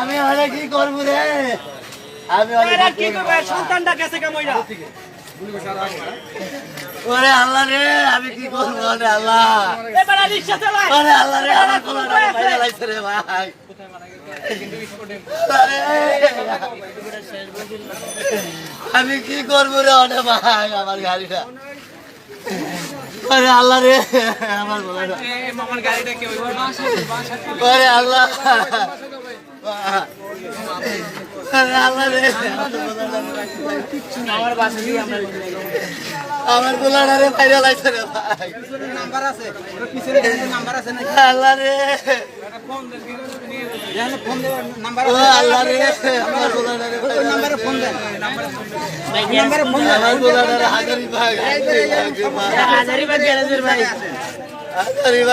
আমি হলে কি করবো রে? আমি সন্তানটা গেছে কামইরা ওরে আল্লাহ রে, আমি কি করবো রে আল্লাহ? এবারে রিকশা চালায় ওরে আল্লাহ রে, আমার কোলাটা বাইরে লাগছে রে ভাই। আমি কি করবো রে ওরে ভাই, আমার গাড়িটা। ওরে আল্লাহ রে, আমার কোলাটা। ওরে আল্লাহ, ওরে আল্লাহ রে, আমার কোলাটা রে বাইরে লাগছে রে ভাই। নাম্বার আছে পিছনে নাম্বার আছে নাকি? আল্লাহ রে, ফোন দেওয়ার নাম্বার ও আছে? আল্লাহ রে, আমার কোলাটা রে ওই নাম্বারে ফোন দেন। নাম্বারে ফোন দেন। আমার কোলাটা রে হাজারি ভাগ, হাজারি ভাগ। হাজারিবাগ গ্যারেজের ভাই হাজারি ভাগ।